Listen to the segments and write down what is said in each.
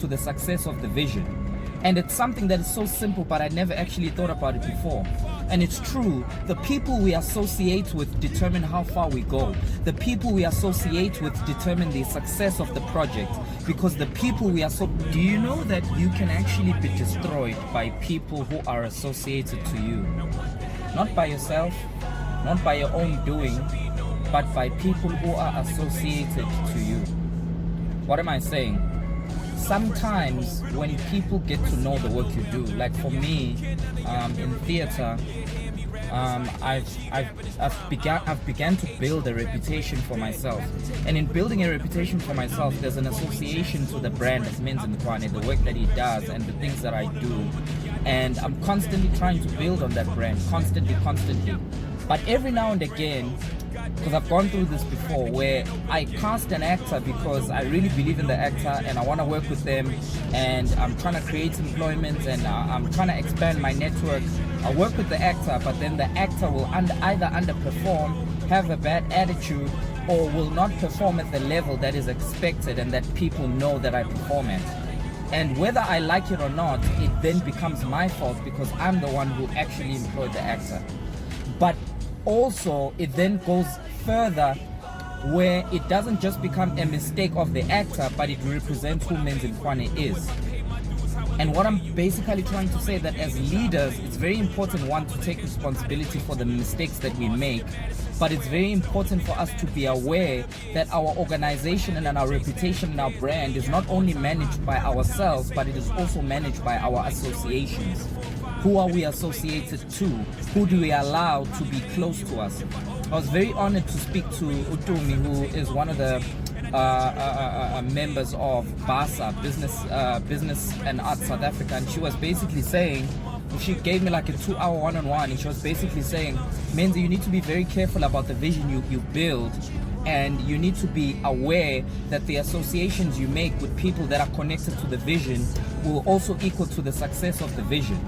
to the success of the vision. And it's something that is so simple, but I never actually thought about it before. And it's true, the people we associate with determine how far we go. The people we associate with determine the success of the project. Because the people we associate... Do you know that you can actually be destroyed by people who are associated to you? Not by yourself, not by your own doing, but by people who are associated to you. What am I saying? Sometimes when people get to know the work you do, like for me, in theater, I've began to build a reputation for myself. And in building a reputation for myself, there's an association to the brand of Enhancement, the work that he does and the things that I do. And I'm constantly trying to build on that brand, constantly. But every now and again, because I've gone through this before, where I cast an actor because I really believe in the actor and I want to work with them, and I'm trying to create employment and I'm trying to expand my network. I work with the actor, but then the actor will either underperform, have a bad attitude, or will not perform at the level that is expected and that people know that I perform at. And whether I like it or not, it then becomes my fault because I'm the one who actually employed the actor. But also, it then goes further where it doesn't just become a mistake of the actor, but it represents who Enhancement is. And what I'm basically trying to say, that as leaders, it's very important, one, to take responsibility for the mistakes that we make, but it's very important for us to be aware that our organization and our reputation and our brand is not only managed by ourselves, but it is also managed by our associations. Who are we associated to? Who do we allow to be close to us? I was very honored to speak to Utumi, who is one of the members of BASA, Business and Arts South Africa, and she was basically saying, she gave me like a 2-hour one-on-one, and she was basically saying, Menzi, you need to be very careful about the vision you build, and you need to be aware that the associations you make with people that are connected to the vision will also equal to the success of the vision.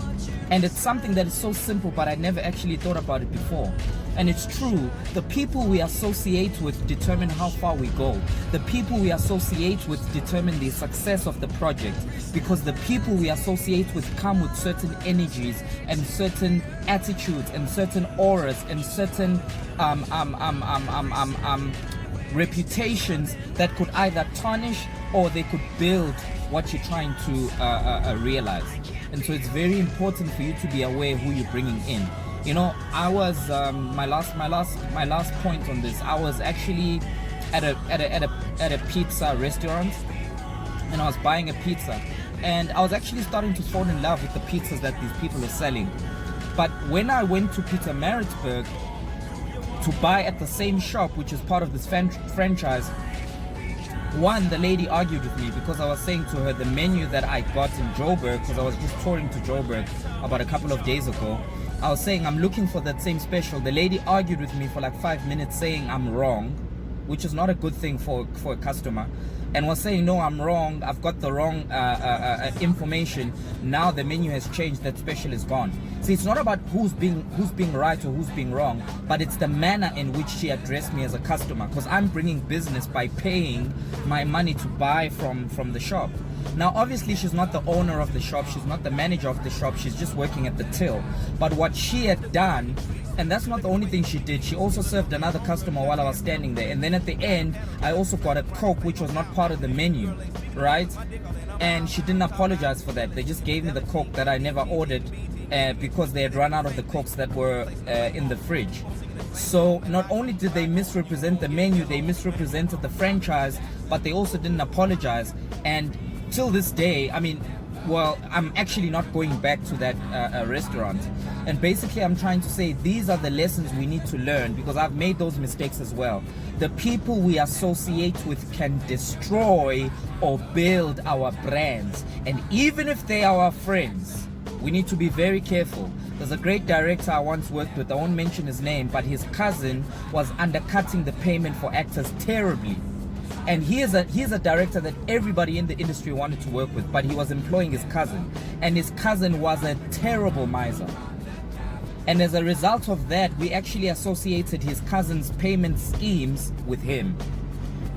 And it's something that is so simple, but I never actually thought about it before. And it's true, the people we associate with determine how far we go. The people we associate with determine the success of the project, because the people we associate with come with certain energies and certain attitudes and certain auras and certain reputations that could either tarnish or they could build what you're trying to realize. And so it's very important for you to be aware who you're bringing in. You know, I was my last point on this. I was actually at a pizza restaurant, and I was buying a pizza, and I was actually starting to fall in love with the pizzas that these people are selling. But when I went to Pietermaritzburg to buy at the same shop, which is part of this franchise, one, the lady argued with me because I was saying to her the menu that I got in Joburg, because I was just touring to Joburg about a couple of days ago. I was saying I'm looking for that same special. The lady argued with me for like 5 minutes saying I'm wrong, which is not a good thing for a customer, and was saying, no, I'm wrong, I've got the wrong information. Now the menu has changed, that special is gone. See, it's not about who's being right or who's being wrong, but it's the manner in which she addressed me as a customer, because I'm bringing business by paying my money to buy from the shop. Now obviously she's not the owner of the shop, she's not the manager of the shop, she's just working at the till. But what she had done, and that's not the only thing she did, she also served another customer while I was standing there. And then at the end, I also got a Coke, which was not part of the menu, right? And she didn't apologize for that. They just gave me the Coke that I never ordered because they had run out of the Cokes that were in the fridge. So not only did they misrepresent the menu, they misrepresented the franchise, but they also didn't apologize. And till this day, I mean, well, I'm actually not going back to that restaurant. And basically I'm trying to say these are the lessons we need to learn, because I've made those mistakes as well. The people we associate with can destroy or build our brands. And even if they are our friends, we need to be very careful. There's a great director I once worked with, I won't mention his name, but his cousin was undercutting the payment for actors terribly. And he is a director that everybody in the industry wanted to work with, but he was employing his cousin, and his cousin was a terrible miser. And as a result of that, we actually associated his cousin's payment schemes with him.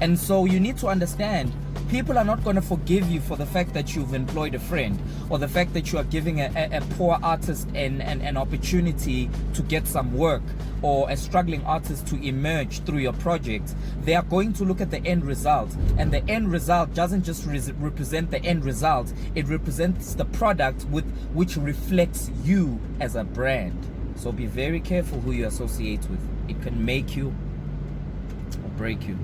And so you need to understand, People are not going to forgive you for the fact that you've employed a friend, or the fact that you are giving a poor artist an opportunity to get some work, or a struggling artist to emerge through your project. They are going to look at the end result, and the end result doesn't just represent the end result, it represents the product which reflects you as a brand. So be very careful who you associate with. It can make you or break you.